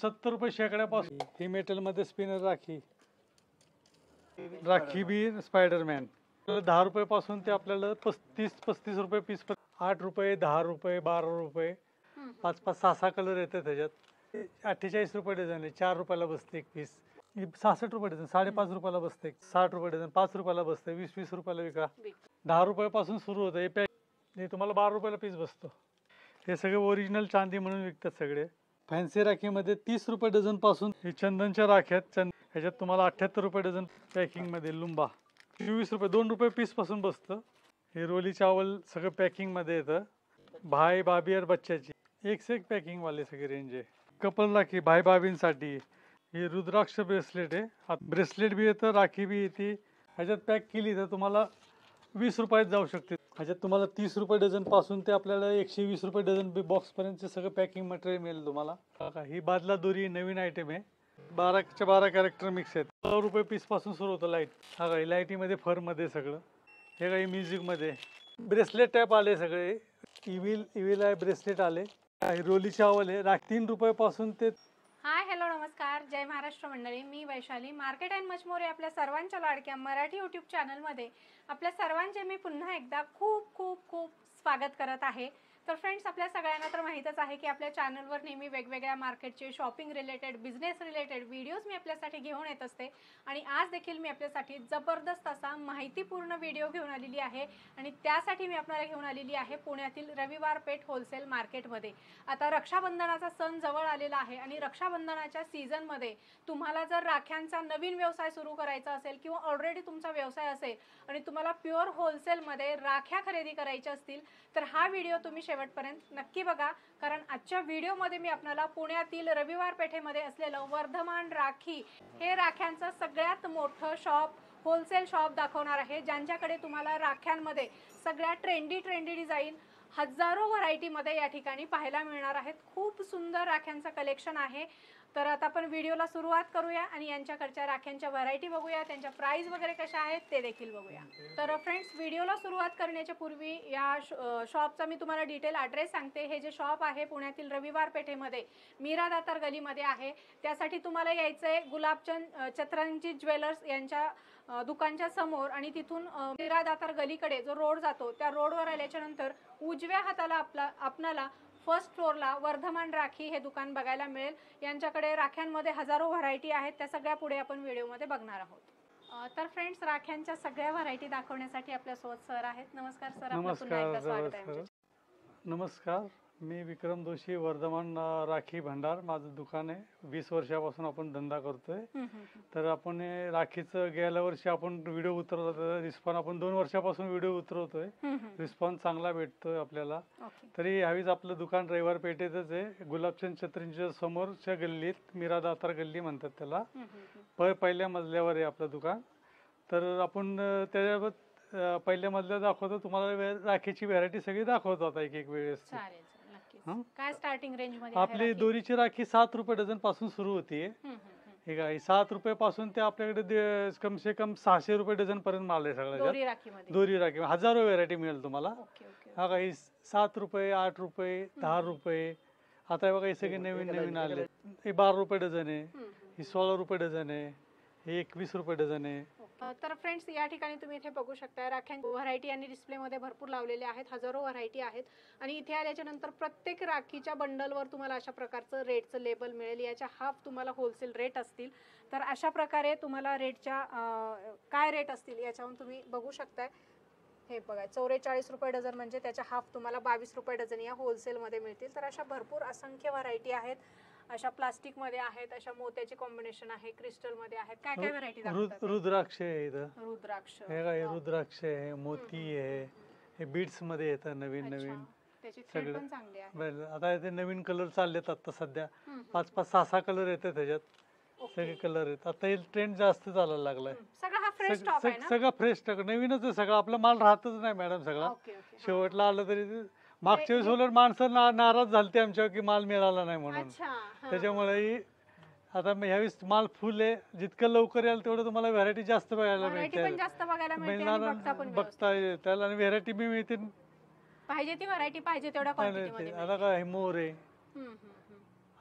70 रुपये शेकड्यापासून ही मेटल मध्ये स्पिनर राखी बी स्पायडरमॅन 10 रुपये पासून ते आपल्याला 35 रुपये पीस, 8 रुपये, 10 रुपये, 12 रुपये, 5-6 कलर येते त्याच्यात. 48 रुपये डझन आहे, 4 रुपयाला बसते एक पीस. 66 रुपये डझन, 5.5 रुपयाला बसते. 60 रुपये डझन, 5 रुपयाला बसते. 20 रुपयाला विका. 10 रुपयापासून सुरू होतं हे तुम्हाला 12 रुपयाला पीस बसतो. हे सगळे ओरिजिनल चांदी म्हणून विकतात सगळे. फॅन्सी राखीमध्ये 30 रुपये डझन पासून हे चंदनच्या राख्यात ह्याच्यात तुम्हाला 78 रुपये डझन पॅकिंग मध्ये. लुंबा 24 रुपये, 2 रुपये पीस पासून बसतं. हे रोली चावल सगळं पॅकिंग मध्ये येतं. भाई बाबी और बच्च्याची एक से एक पॅकिंग वाले सगळे रेंज आहे. कपल राखी भाई बाबींसाठी. हे रुद्राक्ष ब्रेसलेट आहे. ब्रेसलेट बी येतं, राखी बी येते. ह्याच्यात पॅक केली तर तुम्हाला 20 रुपयात जाऊ शकते. ह्याच्यात तुम्हाला 30 रुपये डझन पासून ते आपल्याला 120 रुपये डझन बॉक्स पर्यंत सगळं पॅकिंग मटेरियल मिळेल तुम्हाला. ही बादला दोरी नवीन आयटम आहे. 12च्या 12 कॅरेक्टर मिक्स आहेत. 12 रुपये पीस पासून सुरू होतं लाईट. हा काही लाईटीमध्ये फर मध्ये सगळं. हे काही म्युझिक मध्ये ब्रेसलेट टाईप आले सगळे. इव्हिल आहे ब्रेसलेट आले. रोली चावल आहे. 3 रुपयापासून ते. हाय हॅलो नमस्कार, जय महाराष्ट्र मंडळी. मी Vaishali, market and much more आपल्या सर्वांच्या लाडक्या मराठी यूट्यूब चॅनलमध्ये आपल्या सर्वांचे मी पुन्हा एकदा खूप खूप खूप स्वागत करत आहे. तर फ्रेंड्स, आपल्या सगळ्यांना तर माहीतच आहे की आपल्या चॅनलवर नेहमी वेगवेगळ्या मार्केटचे shopping related, business related videos मी आपल्यासाठी घेऊन येत असते. आणि आज देखील मी आपल्यासाठी जबरदस्त असा माहितीपूर्ण व्हिडिओ घेऊन आलेली आहे. आणि त्यासाठी मी आपल्याला घेऊन आलेली आहे पुण्यातील रविवार पेठ होलसेल मार्केटमध्ये. आता रक्षाबंधनाचा सण जवळ आलेला आहे आणि रक्षाबंधनाच्या सीझनमध्ये तुम्हाला जर राख्यांचा नवीन व्यवसाय सुरू करायचा असेल किंवा ऑलरेडी तुमचा व्यवसाय असेल आणि तुम्हाला प्युअर होलसेलमध्ये राख्या खरेदी करायच्या असतील तर हा व्हिडिओ तुम्ही शेवटपर्यंत नक्की बघा. कारण आजच्या व्हिडिओमध्ये मी आपल्याला पुण्यातील रविवार पेठेमध्ये असलेलं वर्धमान राखी हे राख्यांचं सगळ्यात मोठं शॉप, होलसेल शॉप दाखवणार आहे. ज्यांच्याकडे तुम्हाला राख्यांमध्ये सगळ्या ट्रेंडी डिझाईन हजारो व्हरायटीमध्ये या ठिकाणी पाहायला मिळणार आहेत. खूप सुंदर राख्यांचं कलेक्शन आहे. तर आता आपण व्हिडिओला सुरुवात करूया आणि यांच्याकडच्या राख्यांच्या व्हरायटी बघूया, त्यांच्या प्राइस वगैरे कशा आहेत ते देखील बघूया. तर फ्रेंड्स, व्हिडिओला सुरुवात करण्याच्या पूर्वी या शॉपचा मी तुम्हाला डिटेल ॲड्रेस सांगते. हे जे शॉप आहे पुण्यातील रविवार पेठेमध्ये मीरा दातार गलीमध्ये आहे. त्यासाठी तुम्हाला यायचं आहे गुलाबचंद चतरंजी ज्वेलर्स यांच्या दुकानच्या समोर. आणि तिथून मीरा दातार गलीकडे जो रोड जातो त्या रोडवर आल्याच्या नंतर उजव्या हाताला आपणाला फर्स्ट फ्लोअरला वर्धमान राखी हे दुकान बघायला मिळेल. यांच्याकडे राख्यांमध्ये हजारो व्हरायटी आहेत. त्या सगळ्या पुढे आपण व्हिडिओमध्ये बघणार आहोत. तर फ्रेंड्स, राख्यांच्या सगळ्या व्हरायटी दाखवण्यासाठी आपल्यासोबत सर आहेत. नमस्कार सर, आपलं पुन्हा एकदा स्वागत आहे. नमस्कार, मी विक्रम दोशी, वर्धमान राखी भंडार माझं दुकान आहे. 20 वर्षापासून आपण धंदा करतोय. तर आपण राखीचं गेल्या वर्षी आपण व्हिडिओ उतरवला. रिस्पॉन्स आपण 2 वर्षापासून व्हिडिओ उतरवतोय. रिस्पॉन्स चांगला भेटतोय आपल्याला. तरी ह्यावेळीच आपलं दुकान रविवार पेठेतच आहे. गुलाबचंद चतरंजीच्या समोरच्या गल्लीत, मीरा दातार गल्ली म्हणतात त्याला. पहिल्या मजल्यावर आहे आपलं दुकान. तर आपण त्याच्या पहिल्या मजल्यावर दाखवतो तुम्हाला. राखीची व्हरायटी सगळी दाखवतो आता एक वेळेस. काय स्टार्टिंग रेंज मध्ये आपली दोरीची राखी 7 रुपये डझन पासून सुरू होती. हे काय 7 रुपये पासून ते आपल्याकडे कम से कम 600 रुपये डझन पर्यंत माल आहे सगळ्या. दोरी राखी हजारो व्हरायटी मिळेल तुम्हाला. हा काही 7 रुपये, 8 रुपये, 10 रुपये. आता बघा हे सगळे नवीन आले. हे 12 रुपये डझन आहे. ही 16 रुपये डझन आहे. हे 21 रुपये डझन आहे. तर फ्रेंड्स, या ठिकाणी तुम्ही इथे बघू शकता राख्यांची व्हरायटी आणि डिस्प्लेमध्ये भरपूर लावलेले आहेत. हजारो व्हरायटी आहेत. आणि इथे आल्याच्या नंतर प्रत्येक राखीच्या बंडलवर तुम्हाला अशा प्रकारचं रेटचं लेबल मिळेल. याच्या हाफ तुम्हाला होलसेल रेट असतील. तर अशा प्रकारे तुम्हाला रेटच्या काय रेट असतील याच्यावरून तुम्ही बघू शकताय. हे बघा, 44 रुपये डझन म्हणजे त्याच्या हाफ तुम्हाला 22 रुपये डझन या होलसेलमध्ये मिळतील. तर अशा भरपूर असंख्य व्हरायटी आहेत. अशा प्लास्टिक मध्ये आहेत, अशा मोत्याचे कॉम्बिनेशन आहे, क्रिस्टल मध्ये आहेत. काय काय व्हरायटी दाखवतात? रुद्राक्ष आहे इथं. रुद्राक्ष हे काय रुद्राक्ष आहे, मोती आहे. हे बीड्स मध्ये येतात नवीन. त्याची थ्रेड पण चांगली आहे. आता ते नवीन कलर चाललेत आता सध्या. 5-6 कलर येतात त्याच्यात. सगळे कलर आहेत. आता हे ट्रेंड जास्त चालायला लागलाय. सगळा फ्रेश स्टॉक आहे ना? सगळं फ्रेश स्टॉक, नवीनच आहे सगळं. आपला माल राहतच नाही मॅडम सगळा. शेवटला आलं तरी. मागच्या वेळेस उलट माणसं नाराज झालते आमच्यावर की माल मिळाला नाही म्हणून. त्याच्यामुळे आता ह्यावेळेस माल फुल आहे. जितकं लवकर याल तेवढं तुम्हाला व्हरायटी जास्त बघायला मिळते. बघता त्याला. आणि व्हरायटी बी मिळते. पाहिजे ती व्हरायटी पाहिजे तेवढ्या क्वांटिटीमध्ये. आता काय मोर आहे.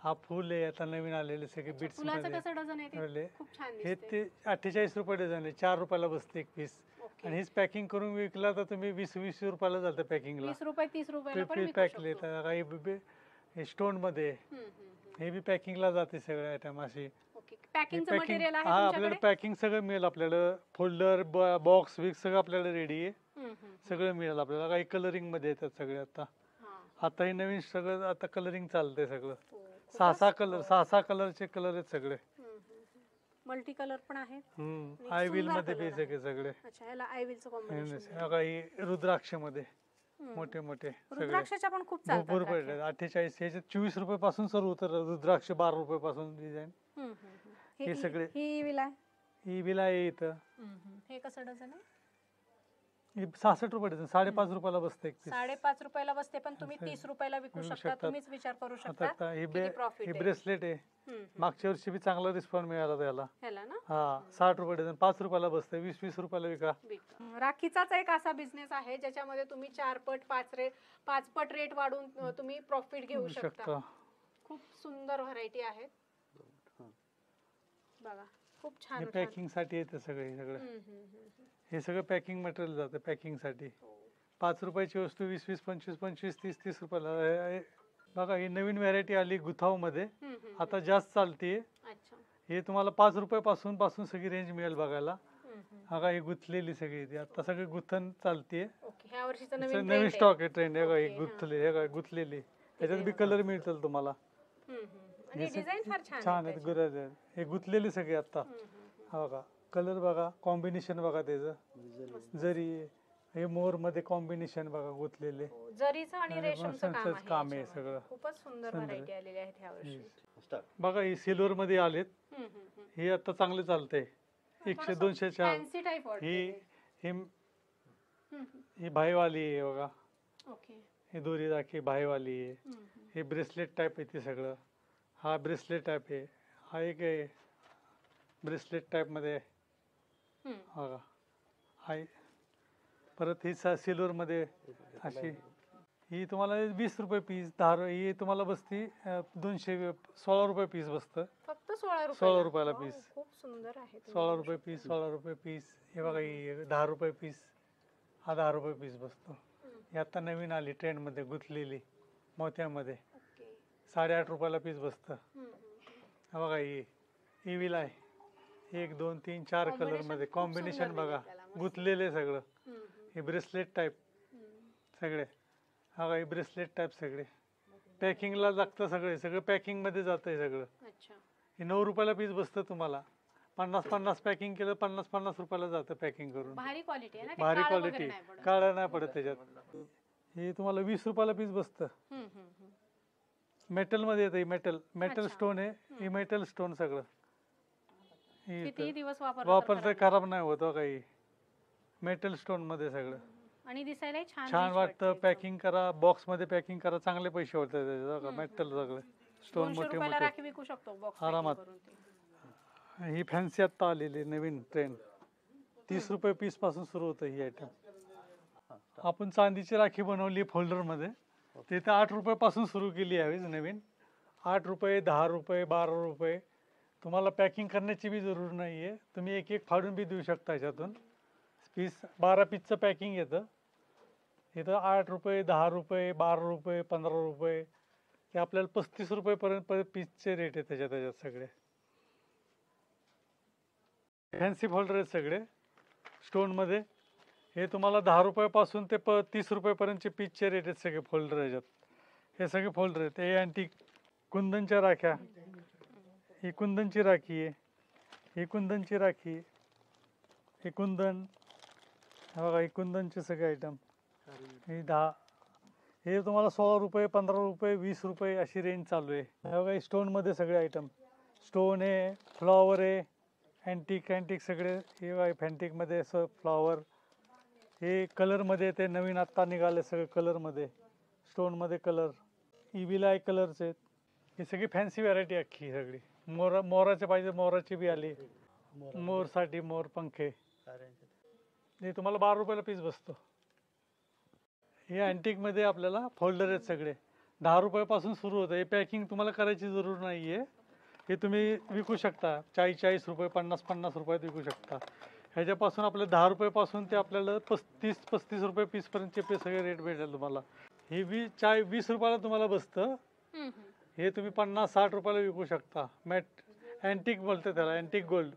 हा फुल आहे आता नवीन आलेले सगळे बीट्स फुलाचं मध्ये कसं डझन आहे ते? आले. खूप छान हे दिसते. ते 48 रुपये डझन आहे, 4 रुपयाला बसते एक पीस. ओके. आणि हेच पॅकिंग करून विकला तर तुम्ही 20 रुपयाला जातं पॅकिंगला. 20 रुपये 30 रुपयाला पण विकू पॅकले शकतो. तर काही हे स्टोन मध्ये हे बी पॅकिंगला जाते सगळे आयटम असे. ओके. पॅकिंगचं पॅकिंग मटेरियल आहे हा आपल्याला तुमच्याकडे? पॅकिंग सगळं मिळेल, आपल्याला फोल्डर बॉक्स विक्स सगळं आपल्याला रेडी आहे. सगळं मिळेल आपल्याला. काही कलरिंग मध्ये येतात सगळे आता. आता हे नवीन सगळं आता कलरिंग चालतंय सगळं. हो, सहा कलरचे कलर आहेत सगळे. मल्टी कलर पण आहेत. आणि आय व्हील सुंदर मध्ये color बी सगळे सगळे. अच्छा, ह्याला आय व्हीलचं कॉम्बिनेशन. काही रुद्राक्ष मध्ये मोठे मोठे सगळे रुद्राक्षाच्या पण खूप भरपूर चालतात पडले. 48 याच्यात 24 रुपये पासून सुरू होतं रुद्राक्ष, 12 रुपये पासून डिझाईन. हे सगळे ही विल आहे. ही विला आहे इथं. हे कसं डझन आहे? हे 66 रुपये डझन, 5.5 रुपयाला बसते एक पीस. 5.5 रुपयाला बसते, पण तुम्ही 30 रुपयाला विकू विकू शकता. शकतात. तुम्हीच विचार करू शकता आता किती प्रॉफिट आहे. ब्रेसलेट आहे. मागच्या वर्षी बी चांगला रिस्पॉन्स मिळाला त्याला. ह्याला ना हा 60 रुपये डझन, 5 रुपयाला बसते, 20 रुपयाला विका. राखीचाच एक असा बिझनेस आहे ज्याच्यामध्ये तुम्ही 4 पट 5 पट रेट वाढून तुम्ही प्रॉफिट घेऊ शकता. खूप सुंदर व्हरायटी आहेत बघा. खूप छान. पॅकिंग साठी येते सगळं. हे सगळं पॅकिंग मटेरियल जातं पॅकिंग साठी. 5 रुपयाची वस्तू 20, 25, 30 रुपयाला. बघा ही नवीन व्हरायटी आली गुथाव मध्ये, आता जास्त चालते. हे तुम्हाला 5 रुपयापासून सगळी रेंज मिळेल बघायला. बघा ही गुथलेली सगळी ती आता सगळी गुथन चालते. नवीन स्टॉक आहे ट्रेंड. हे गुथलेली त्याच्यात बी कलर मिळतील तुम्हाला. छान आहेत गुराज. हे गुथलेली सगळी आता. हा बघा कलर बघा, कॉम्बिनेशन बघा त्याचं. जरी हे मोर मध्ये कॉम्बिनेशन बघा गुथलेले. जरीचं आणि रेशमचं काम आहे सगळं. खूपच सुंदर व्हरायटी आलेली आहेत ह्यावर्षी. बघा ही सिल्वर मध्ये आलेत. हे आता चांगले चालते. 100-200च्या. ही भाईवाली आहे बघा. ही दोरी राखी भाईवाली आहे. हे ब्रेसलेट टाईप आहे ते सगळं. हा ब्रेसलेट टाईप आहे. हा एक आहे ब्रेसलेट टाईप मध्ये बघा. हाय परत ही सिल्वर मध्ये अशी. ही तुम्हाला 20 रुपये पीस, 10 ही तुम्हाला बसती 16 रुपये पीस बसतं. फक्त 16 रुपयाला पीस. खूप सुंदर आहे. 16 रुपये पीस. हे बघा ही 10 रुपये पीस. हा 10 रुपये पीस बसतो. ही आता नवीन आली ट्रेंड मध्ये गुथलेली मोत्यामध्ये. 8.5 रुपयाला पीस बसतं. हा बघा ही विल आहे. 1, 2, 3, 4 कलर मध्ये कॉम्बिनेशन बघा. गुथलेले सगळं. हे ब्रेसलेट टाईप सगळे. हा काही ब्रेसलेट टाईप सगळे पॅकिंगला लागतं. सगळं पॅकिंग मध्ये जातंय सगळं. हे 9 रुपयाला पीस बसतं तुम्हाला. 50 पॅकिंग केलं 50 रुपयाला जातं पॅकिंग करून. भारी क्वालिटी आहे ना. भारी क्वालिटी, काळा नाही पडत त्याच्यात. हे तुम्हाला 20 रुपयाला पीस बसतं. मेटल मध्ये येतं. मेटल स्टोन आहे. हे मेटल स्टोन सगळं. किती दिवस वापरता खराब नाही होत काही. मेटल स्टोन मध्ये सगळं. आणि दिसायला छान वाटतं. पॅकिंग करा, बॉक्स मध्ये पॅकिंग करा, चांगले पैसे होतात त्याचे. मेटल सगळे स्टोन मोठे मोठे आरामात. ही फॅन्सी आता आलेली नवीन ट्रेंड. 30 रुपये पीस पासून सुरू होतं ही आयटम. आपण चांदीची राखी बनवली फोल्डर मध्ये. तिथे 8 रुपये पासून सुरू केली आहे नवीन. 8 रुपये, 10 रुपये, 12 रुपये. तुम्हाला पॅकिंग करण्याची बी जरूर नाहीये. तुम्ही एक फाडून बी देऊ शकता याच्यातून. पीस 12 पीसचं पॅकिंग येतं. इथं 8 रुपये, 10 रुपये, 12 रुपये, 15 रुपये. ते आपल्याला 35 रुपयेपर्यंत पीसचे रेट आहे त्याच्यात सगळे. फॅन्सी फोल्डर आहेत सगळे स्टोन मध्ये. हे तुम्हाला 10 रुपयापासून ते 30 रुपयेपर्यंतचे पीसचे रेट आहेत सगळे फोल्डर याच्यात. हे सगळे फोल्डर आहेत. हे अँटिक कुंदनच्या राख्या. ही कुंदनची राखी आहे. ही कुंदनची राखी. हे कुंदन. बघा ही कुंदनचे सगळे आयटम. हे 10. हे तुम्हाला 16 रुपये, 15 रुपये, 20 रुपये अशी रेंज चालू आहे. हे बघा स्टोन मध्ये सगळे आयटम. स्टोन आहे, फ्लॉवर आहे, अँटिक सगळे. हे बघा फॅन्टिक मध्ये फ्लॉवर. हे कलर मध्ये ते नवीन आता निघाले सगळे कलर मध्ये. स्टोन मध्ये कलर. इविलाय कलरचे आहेत. ही सगळी फॅन्सी व्हरायटी अख्खी सगळी. मोराचे पाहिजे मोराची बी आली. मोर साठी मोर पंखे. हे तुम्हाला 12 रुपयाला पीस बसतो. हे अँटिक मध्ये आपल्याला फोल्डर आहेत सगळे. 10 रुपयापासून सुरू होतं. हे पॅकिंग तुम्हाला करायची जरूर नाही आहे. हे तुम्ही विकू शकता 40 रुपये 50 रुपयात विकू शकता. ह्याच्यापासून आपल्या 10 रुपयापासून ते आपल्याला 35 रुपये पीसपर्यंतचे सगळे रेट भेटेल तुम्हाला. हे 20 रुपयाला तुम्हाला बसतं. हे तुम्ही 50-60 रुपयाला विकू शकता. मॅट अँटिक बोलते त्याला, अँटिक गोल्ड.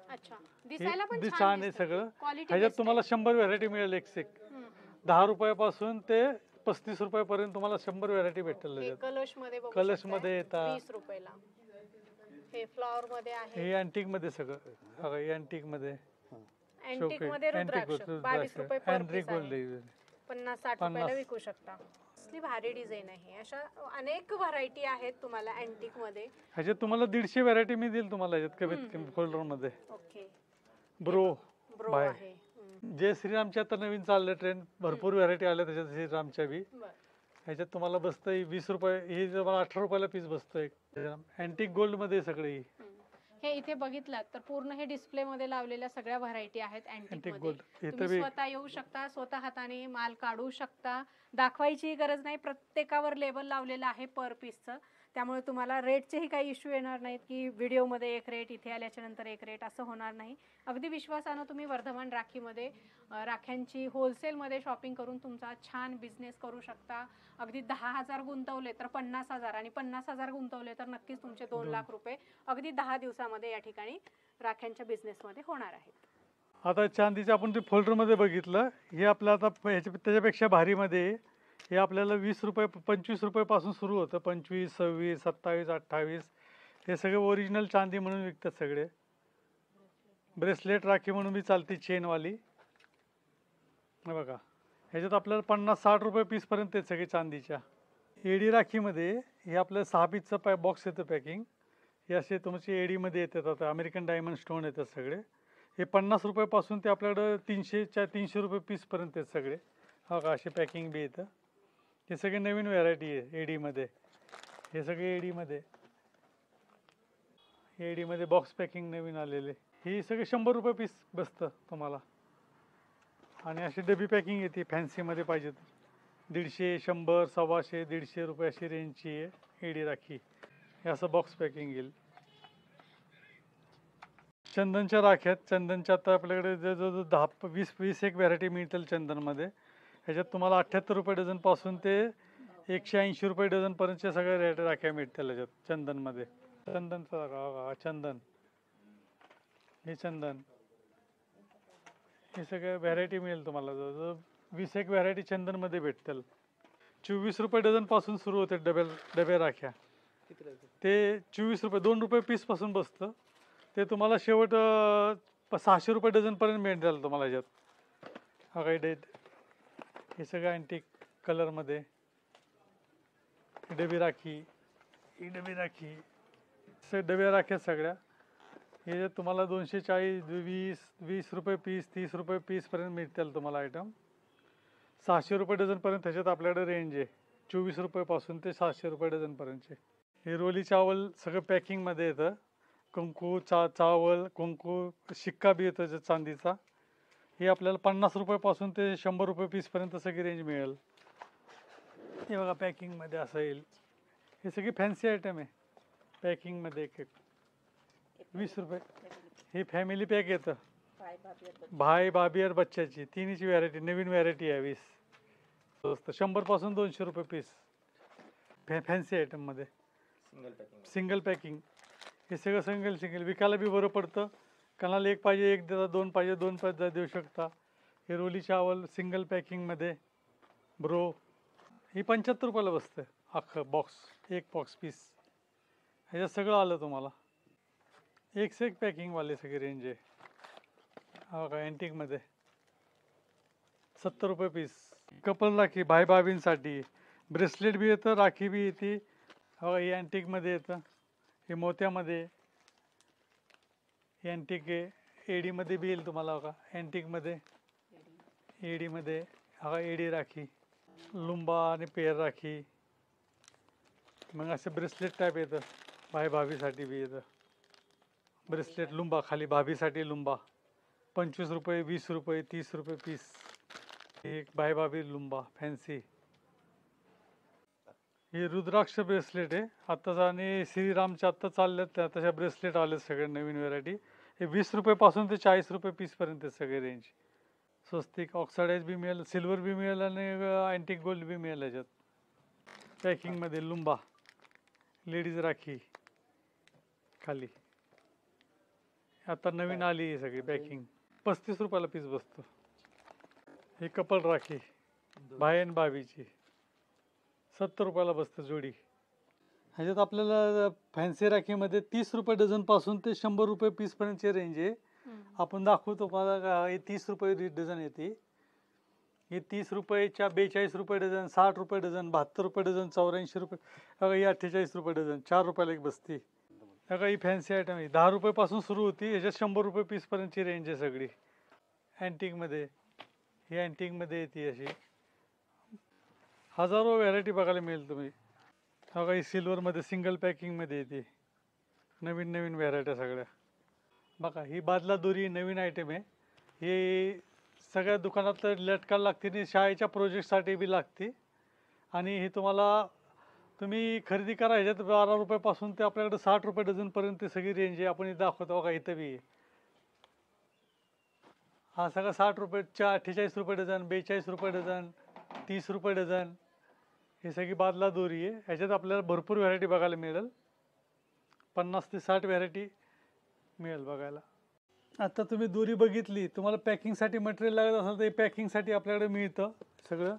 अच्छा, दिसायला पण छान छान आहे दिसतं. सगळं. Quality ह्याच्यात best तुम्हाला 100 व्हरायटी मिळेल एक 10 रुपयापासून ते 35 रुपयापर्यंत तुम्हाला 100 व्हरायटी भेटेल हे त्याच्यात. कलश मध्ये बघू कलश शकताय, मध्ये येतात. 20 रुपयाला. हे फ्लॉवर मध्ये आहे, हे अँटिक मध्ये सगळं. बघा, हे अँटिक मध्ये अँटिक मध्ये रुद्राक्ष 22 रुपये पर अँटिक पीस गोल्ड आहे. आहे. 50-60 रुपयाला विकू शकता. कसली भारी डिझाईन आहे. अशा अनेक व्हरायटी आहेत तुम्हाला अँटिक मध्ये. ह्याच्यात तुम्हाला 150 व्हरायटी मी देईल तुम्हाला ह्याच्यात कमीत कमी फोल्डर मध्ये. Okay, bro bro bye. आहे. जे श्रीरामच्या आता नवीन चाललं ट्रेंड, भरपूर व्हरायटी आल्या त्याच्यात श्रीरामच्या बी. बरं. ह्याच्यात तुम्हाला बसतं 20 रुपये, हे तुम्हाला 18 रुपयाला पीस बसतं एक. अँटिक गोल्ड मध्ये सगळे हे इथे बघितलात तर पूर्ण हे डिस्प्ले मध्ये लावलेल्या सगळ्या व्हरायटी आहेत अँटिक अँटिक मध्ये. गोल्ड. तुम्ही इथं बी स्वतः येऊ शकता, स्वतः हाताने माल काढू शकता. दाखवायची गरज नाही, प्रत्येकावर लेबल लावलेलं आहे पर पीसचं. त्यामुळे तुम्हाला रेटचेही काही इश्यू येणार नाहीत की व्हिडिओमध्ये एक रेट, इथे आल्याच्या नंतर एक रेट, असं होणार नाही. अगदी विश्वासानं तुम्ही वर्धमान राखीमध्ये राख्यांची होलसेलमध्ये शॉपिंग करून तुमचा छान बिझनेस करू शकता. अगदी 10,000 गुंतवले तर 50,000 आणि 50,000 गुंतवले तर नक्कीच तुमचे 2 लाख रुपये अगदी 10 दिवसामध्ये या ठिकाणी राख्यांच्या बिझनेसमध्ये होणार आहेत. आता चांदीचं आपण ते फोल्डर मध्ये बघितलं. हे आपलं आता त्याच्यापेक्षा भारीमध्ये हे आपल्याला 20 रुपये 25 रुपयापासून सुरू होतं. 25, 26, 27, 28 हे सगळे ओरिजिनल चांदी म्हणून विकतात सगळे. ब्रेसलेट राखी म्हणून बी चालते चेनवाली. हे बघा, ह्याच्यात आपल्याला 50-60 रुपये पीसपर्यंत आहेत सगळे चांदीच्या. एडी राखीमध्ये हे आपलं 6 पीसचं बॉक्स येतं पॅकिंग. हे असे तुमचे एडीमध्ये येतात. आता अमेरिकन डायमंड स्टोन येतात सगळे. हे 50 रुपयापासून ते आपल्याकडं 300 रुपये पीसपर्यंत आहेत सगळे. हो का, असे पॅकिंग बी येतं. हे सगळे नवीन व्हरायटी आहे एडीमध्ये. हे सगळे एडीमध्ये बॉक्स पॅकिंग नवीन आलेले. हे सगळे 100 रुपये पीस बसतं तुम्हाला. आणि अशी डबी पॅकिंग येते फॅन्सीमध्ये पाहिजे तर 150, 100, 125, 150 रुपये अशी रेंजची आहे एडी राखी. हे असं बॉक्स पॅकिंग येईल. चंदनच्या राख्यात, चंदनच्या आता आपल्याकडे जवळजवळ 10-20 एक व्हरायटी मिळतील चंदनमध्ये. ह्याच्यात तुम्हाला 78 रुपये डझनपासून ते 180 रुपये डझनपर्यंतच्या सगळ्या रेट राख्या मिळतील ह्याच्यात चंदनमध्ये. चंदनचं चंदन, हे चंदन, हे सगळ्या व्हरायटी मिळेल तुम्हाला. जवळजवळ 20 एक व्हरायटी चंदनमध्ये भेटतील. 24 रुपये डझनपासून सुरू होते डबे राख्या. ते 24 रुपये 2 रुपये पीसपासून बसतं. ते तुम्हाला शेवट 600 रुपये डझनपर्यंत मिळेल तुम्हाला ह्याच्यात. हा काही डेट, हे सगळं अँटिक कलरमध्ये डबी राखी, ही डबी राखी, डब्या राख्या सगळ्या. हे तुम्हाला 240, 20 रुपये पीस, 30 रुपये पीसपर्यंत मिळतील तुम्हाला आयटम. 600 रुपये डझनपर्यंत ह्याच्यात आपल्याकडे रेंज आहे. 24 रुपयेपासून ते 700 रुपये डझनपर्यंतचे. हे रोली चावल सगळं पॅकिंगमध्ये येतं. कुंकू, चावल, कुंकू, शिक्का बी येतो चांदीचा. हे आपल्याला 50 रुपयापासून ते 100 रुपये पीसपर्यंत सगळी रेंज मिळेल. हे बघा पॅकिंगमध्ये असं येईल. हे सगळी फॅन्सी आयटम आहे पॅकिंगमध्ये. एक 20 रुपये. हे फॅमिली पॅक येतं. भाई, भाभी और बच्च्याची तिन्हीची व्हरायटी, नवीन व्हरायटी आहे 20. 100 पासून 200 रुपये पीस फॅन्सी आयटममध्ये. Single packing. हे सगळं सिंगल विकायला बी बरं पडतं. कोणाला एक पाहिजे एक देता, 2 पाहिजे 2 पाहिजे देऊ शकता. हे रोली चावल सिंगल पॅकिंगमध्ये. ब्रो ही 75 रुपयाला बसतं अख्खं बॉक्स, एक बॉक्स पीस. ह्याच्यात सगळं आलं तुम्हाला. एक से एक पॅकिंगवाले सगळी रेंज आहे. हा का अँटिकमध्ये 70 रुपये पीस. कपल राखी भाई भाभींसाठी. ब्रेसलेट बी येतं, राखी बी येते. हो, हे अँटिकमध्ये येतं. हे मोत्यामध्ये, हे अँटिक आहे. एडीमध्ये बी येईल तुम्हाला. हो का अँटिकमध्ये, एडीमध्ये. हा एडी राखी, लुंबा आणि पेर राखी. मग असं ब्रेसलेट टाईप येतं. भाई भाभीसाठी बी येतं ब्रेसलेट. लुंबा खाली, भाभीसाठी लुंबा. 25 रुपये, 20 रुपये, 30 रुपये पीस. एक भाई भाभी लुंबा फॅन्सी. हे रुद्राक्ष ब्रेसलेट आहे आत्ताचा, आणि श्रीरामच्या आत्ता चालल्यात त्या तशा ब्रेसलेट आलेत सगळे नवीन व्हेरायटी. हे 20 रुपयेपासून ते 40 रुपये पीसपर्यंत सगळे रेंज. स्वस्तिक ऑक्साडाईज बी मिळेल, सिल्वर बी मिळेल आणि अँटिक गोल्ड बी मिळेल याच्यात. पॅकिंगमध्ये लुंबा लेडीज राखी खाली आता नवीन आली आहे सगळी पॅकिंग. 35 रुपयाला पीस बसतो. हे कपल राखी भाई आणि भाभीची 70 रुपयाला बसतं जोडी. ह्याच्यात आपल्याला फॅन्सी राखीमध्ये 30 रुपये डझन पासून ते 100 रुपये पीस पर्यंतची रेंज आहे. आपण दाखवतो मला. हे 30 रुपये डझन येते. हे 30 रुपयेच्या 42 रुपये डझन, 60 रुपये डझन, 72 रुपये डझन, 84 रुपये. बघा ही 48 रुपये डझन, 4 रुपयाला एक बसते. बघा ही फॅन्सी आयटम आहे, 10 रुपयेपासून सुरू होती. ह्याच्यात 100 रुपये पीस पर्यंतची रेंज आहे सगळी. अँटिकमध्ये ही अँटिकमध्ये येते अशी हजारो व्हरायटी बघायला मिळेल तुम्ही. बघा ही सिल्वरमध्ये सिंगल पॅकिंगमध्ये येते. नवीन नवीन व्हरायट्या सगळ्या. बघा ही बादला दोरी नवीन आयटम आहे. हे सगळ्या दुकानात लटकायला लागते आणि शाळेच्या प्रोजेक्टसाठी बी लागते. आणि हे तुम्ही खरेदी करा. ह्याच्यात 12 रुपयापासून ते आपल्याकडे 60 रुपये डझनपर्यंत सगळी रेंज आहे. आपण दाखवतो बघा इथं बी आहे. हा सगळा 60 रुपये, 48 रुपये डझन, 42 रुपये डझन, 30 रुपये डझन. ही सगळी बादला दोरी आहे. ह्याच्यात आपल्याला भरपूर व्हरायटी बघायला मिळेल. 50 ते 60 व्हरायटी मिळेल बघायला. आता तुम्ही दोरी बघितली. तुम्हाला पॅकिंगसाठी मटेरियल लागत असेल तर हे पॅकिंगसाठी आपल्याकडे मिळतं सगळं.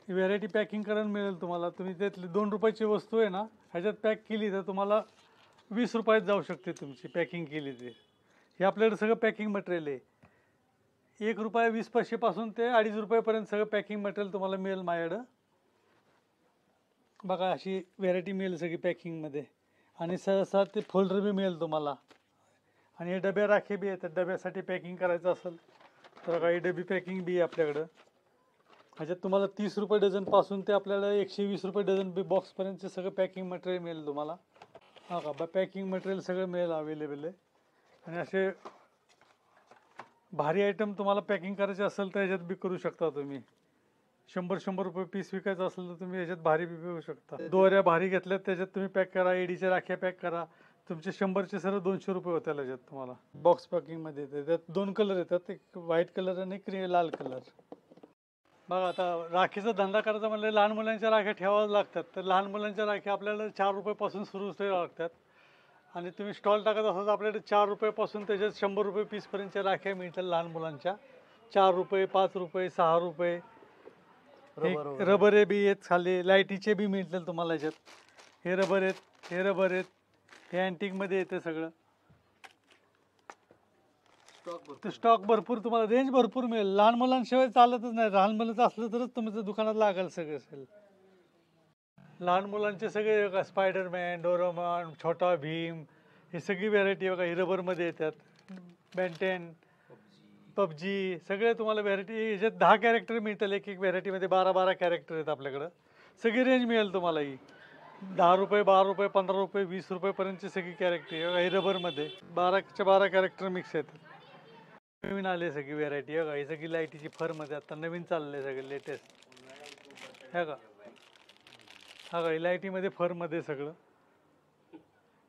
व्हरायटी पॅकिंग करून मिळेल तुम्हाला. तुम्ही त्यातली 2 रुपयाची वस्तू आहे ना ह्याच्यात पॅक केली तर तुम्हाला 20 रुपयात जाऊ शकते तुमची पॅकिंग केली ते. हे आपल्याकडे सगळं पॅकिंग मटेरियल आहे. 1 रुपया 20 पैसेपासून ते 2.5 रुपयापर्यंत सगळं पॅकिंग मटेरियल तुम्हाला मिळेल माझ्याकडं. बघा अशी व्हरायटी मिळेल सगळी पॅकिंगमध्ये. आणि सहसा ते फोल्डर बी मिळेल तुम्हाला. आणि हे डब्या राखे बी आहेत. डब्यासाठी पॅकिंग करायचं असेल तर काही डबी पॅकिंग बी आहे आपल्याकडं. ह्याच्यात तुम्हाला 30 रुपये डझनपासून ते आपल्याला 120 रुपये डझन बी बॉक्सपर्यंतचे सगळं पॅकिंग मटेरियल मिळेल तुम्हाला. हा का पॅकिंग मटेरियल सगळं मिळेल अवेलेबल आहे. आणि असे भारी आयटम तुम्हाला पॅकिंग करायचे असेल तर ह्याच्यात बी करू शकता तुम्ही. 100 रुपये पीस विकायचं असेल तर तुम्ही ह्याच्यात भारी बी विकू शकता. दोऱ्या भारी घेतल्यात त्याच्यात तुम्ही पॅक करा. एडीच्या राख्या पॅक करा. तुमचे 100चे सर्व 200 रुपये होतील ह्याच्यात तुम्हाला. बॉक्स पॅकिंगमध्ये येते. त्यात 2 कलर येतात, एक व्हाईट कलर आणि एक लाल कलर. बघा आता राखीचा धंदा करायचा म्हणलं लहान मुलांच्या राख्या ठेवाव्या लागतात. तर लहान मुलांच्या राख्या आपल्याला 4 रुपयापासून सुरू ठेवाव्या लागतात. आणि तुम्ही स्टॉल टाकत असाल तर आपल्याकडे 4 रुपयापासून त्याच्यात 100 रुपये पीसपर्यंतच्या राख्या मिळतात लहान मुलांच्या. 4 रुपये, 5 रुपये, 6 रुपये. रबरे बी आहेत खाली. लाईटीचे बी मिळतील तुम्हाला ह्याच्यात. हे रबर आहेत, हे रबर आहेत. हे अँटिकमध्ये येते सगळं. स्टॉक भरपूर तुम्हाला रेंज भरपूर मिळेल. लहान मुलांशिवाय चालतच नाही. लहान मुलांचं असलं तरच तुमच्या दुकानात लागेल सगळं असेल. लहान मुलांचे सगळे स्पायडरमॅन, डोरेमॉन, छोटा भीम ही सगळी व्हरायटी बघा. ही रबरमध्ये येतात. बॅन्टेन, पबजी सगळे तुम्हाला व्हरायटी. ह्याच्यात 10 कॅरेक्टर मिळतील. एक एक व्हरायटीमध्ये 12 कॅरेक्टर आहेत आपल्याकडं. सगळी रेंज मिळेल तुम्हाला. ही 10 रुपये, 12 रुपये, 15 रुपये, 20 रुपयेपर्यंतची सगळी कॅरेक्टर. ही रबरमध्ये 12 कॅरेक्टर मिक्स आहेत. नवीन आले सगळी व्हरायटी बघा. ही सगळी लाईटीची फरमध्ये आता नवीन चाललंय सगळं लेटेस्ट. हे का हा का ही लाईटीमध्ये फरमध्ये सगळं.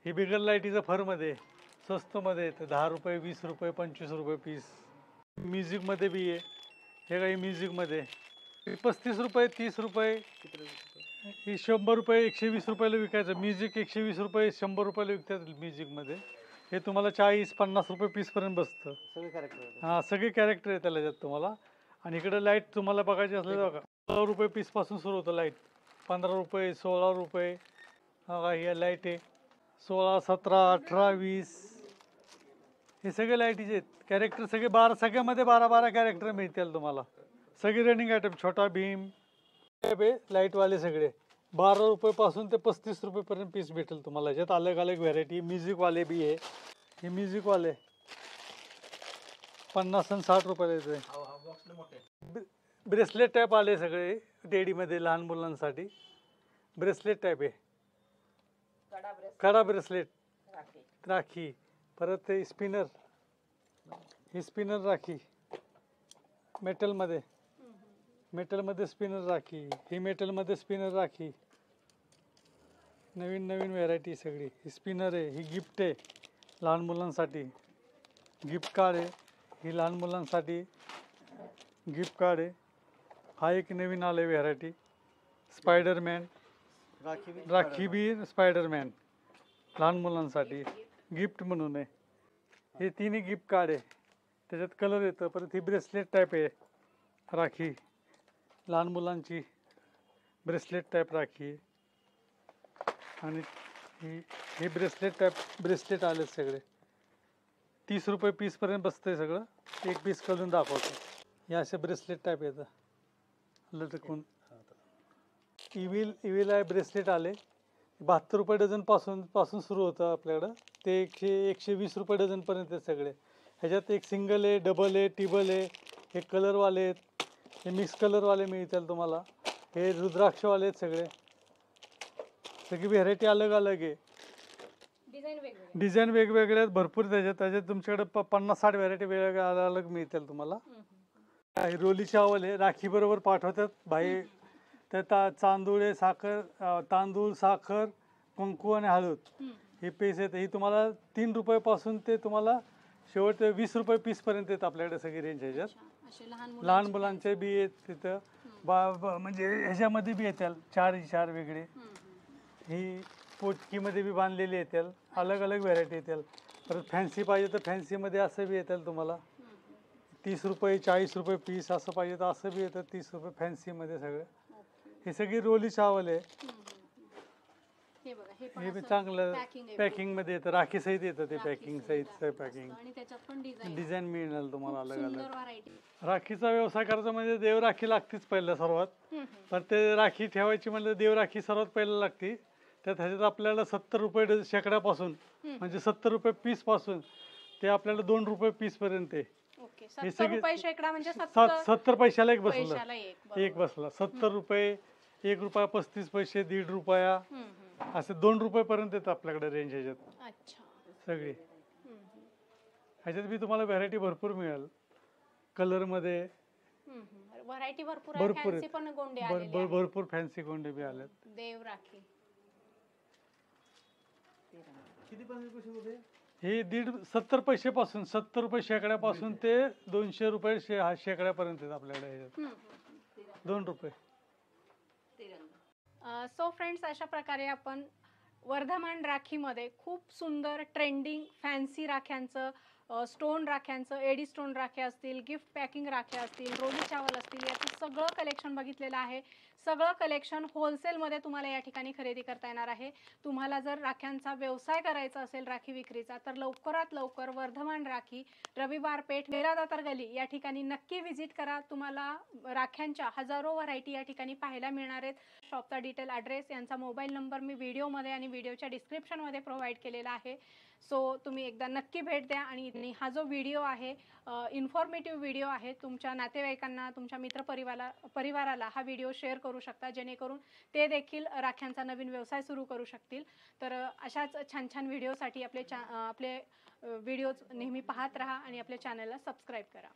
ही बिगर लाईटीचं फरमध्ये स्वस्तमध्ये येतं. 10 रुपये, 20 रुपये, 25 रुपये पीस. म्युझिकमध्ये बी आहे. हे काही म्युझिकमध्ये 35 रुपये, 30 रुपये. ही 100 रुपये, 120 रुपयाला विकायचं. म्युझिक 120 रुपये, 100 रुपयाला विकतात म्युझिकमध्ये. हे तुम्हाला 40-50 रुपये पीसपर्यंत बसतं. सगळे कॅरेक्टर. हां सगळे कॅरेक्टर आहे त्याला त्याच्यात तुम्हाला. आणि इकडे लाईट तुम्हाला बघायची असले बघा. 16 रुपये पीसपासून सुरू होतं लाईट. 15 रुपये, 16 रुपये. हा ही लाईट आहे. 16, 17, 18, 20 हे सगळे लाईटीचे आहेत. कॅरेक्टर सगळे सगळ्यामध्ये 12 कॅरेक्टर मिळतील तुम्हाला. सगळे रनिंग आयटम. छोटा भीम लाईटवाले सगळे 12 रुपयेपासून ते 35 रुपयेपर्यंत पीस भेटेल तुम्हाला. याच्यात अलग अलग व्हरायटी. म्युझिकवाले बी आहे. हे म्युझिकवाले 50 आणि 60 रुपयाला येते. ब्रेसलेट टाईप आले सगळे टेडीमध्ये लहान मुलांसाठी. ब्रेसलेट टाईप आहे. कडा ब्रेसलेट राखी. परत ते स्पिनर. ही स्पिनर राखी मेटलमध्ये. मेटलमध्ये स्पिनर राखी, ही मेटलमध्ये स्पिनर राखी, नवीन नवीन व्हेरायटी सगळी. ही स्पिनर आहे, ही गिफ्ट आहे लहान मुलांसाठी, गिफ्ट कार्ड आहे. ही लहान मुलांसाठी गिफ्ट कार्ड आहे. हा एक नवीन आलं व्हेरायटी स्पायडरमॅन, राखी बी स्पायडरमॅन लहान मुलांसाठी गिफ्ट म्हणून आहे. हे तिन्ही गिफ्ट कार्ड आहे, त्याच्यात कलर येतं. परत ही ब्रेसलेट टाईप आहे राखी, लहान मुलांची ब्रेसलेट टाईप राखी आहे. आणि हे ब्रेसलेट टाईप ब्रेसलेट आले सगळे. 30 रुपये पीसपर्यंत बसतंय सगळं. एक पीस करून दाखवतो. हे असे ब्रेसलेट टाईप येतं लटकून. इव्हिल आहे ब्रेसलेट आले, 72 रुपये डझन पासून सुरू होतं आपल्याकडं. ते 120 रुपये डझनपर्यंत आहेत सगळे. ह्याच्यात एक सिंगल आहे, डबल आहे, टिबल आहे. हे कलरवाले आहेत, हे मिक्स कलरवाले मिळतील तुम्हाला. हे रुद्राक्षवाले आहेत सगळे. सगळी व्हेरायटी अलग अलग आहे, डिझाईन वेगवेगळे आहेत भरपूर. त्याच्यात तुमच्याकडे 50-60 व्हेरायटी वेगवेगळ्या अलग अलग मिळतील तुम्हाला. रोली चावल आहे, राखी बरोबर पाठवतात भाई. त्यात तांदूळ, साखर, कुंकू आणि हळद हे पीस आहेत. ही तुम्हाला 3 रुपयापासून ते तुम्हाला शेवट 20 रुपये पीसपर्यंत येत आपल्याकडे सगळी रेंज. ह्याच्यात लहान मुलांचे बी आहेत तिथं. म्हणजे ह्याच्यामध्ये बी येतील 4 वेगळे. ही पोटकीमध्ये बी बांधलेली येतील, अलग अलग व्हेरायटी येतील. परत फॅन्सी पाहिजे तर फॅन्सीमध्ये असं बी येतील तुम्हाला. 30 रुपये 40 रुपये पीस असं पाहिजे तर असं बी येतं 30 रुपये फॅन्सीमध्ये सगळं. हे सगळी रोली चावल आहे. हे बी चांगलं पॅकिंगमध्ये येतं, राखी सहित येतं ते. पॅकिंग डिझाईन मिळणार तुम्हाला अलग अलग. राखीचा व्यवसाय करायचा म्हणजे देव राखी लागतीच पहिलं सर्वात. पण ते राखी ठेवायची म्हणजे देव राखी सर्वात पहिलं लागते. ह्याच्यात आपल्याला 70 रुपये शेकड्यापासून म्हणजे 70 रुपये पीस पासून ते आपल्याला 2 रुपये पीस पर्यंत आहे. हे सगळे 70 पैशाला एक बसला. 70 रुपये, 1 रुपया 35 पैसे, 1.5 रुपया असे 2 रुपये पर्यंत येतं आपल्याकडे रेंज. ह्याच्यात सगळी ह्याच्यात बी तुम्हाला व्हेरायटी भरपूर मिळेल. कलर मध्ये व्हरायटी भरपूर भरपूर फॅन्सी गोंडे बी आलेत. देव राखी हे 70 पैसे पासून, 70 रुपये शेकड्यापासून ते 200 रुपये शेकड्यापर्यंत येत आपल्याकडे ह्याच्यात. 2 रुपये. सो फ्रेंड्स, अशा प्रकारे आपण वर्धमान राखीमध्ये खूप सुंदर ट्रेंडिंग फॅन्सी राख्यांचं, स्टोन राख्यांचं, एडी स्टोन राख्या असतील, गिफ्ट पॅकिंग राख्या असतील, रोली चावल असतील, याचं सगळं कलेक्शन बघितलेलं आहे. सगळं कलेक्शन होलसेलमध्ये तुम्हाला या ठिकाणी खरेदी करता येणार आहे. तुम्हाला जर राख्यांचा व्यवसाय करायचा असेल राखी विक्रीचा, तर लवकरात लवकर वर्धमान राखी, रविवार पेठ, दातर गली या ठिकाणी नक्की व्हिजिट करा. तुम्हाला राख्यांच्या हजारो व्हरायटी या ठिकाणी पाहायला मिळणार आहेत. शॉपचा डिटेल ॲड्रेस, यांचा मोबाईल नंबर मी व्हिडिओमध्ये आणि व्हिडिओच्या डिस्क्रिप्शनमध्ये प्रोव्हाइड केलेला आहे. सो तुम्ही एकदा नक्की भेट द्या. आणि हा जो व्हिडिओ आहे इन्फॉर्मेटिव्ह व्हिडिओ आहे, तुमच्या नातेवाईकांना, तुमच्या परिवाराला हा व्हिडिओ शेअर करू शकता, जेणेकरून ते देखील राख्यांचा नवीन व्यवसाय सुरू करू शकतील. तर अशाच छान छान व्हिडिओसाठी आपले व्हिडिओज नेहमी पाहत राहा आणि आपल्या चॅनलला सबस्क्राईब करा.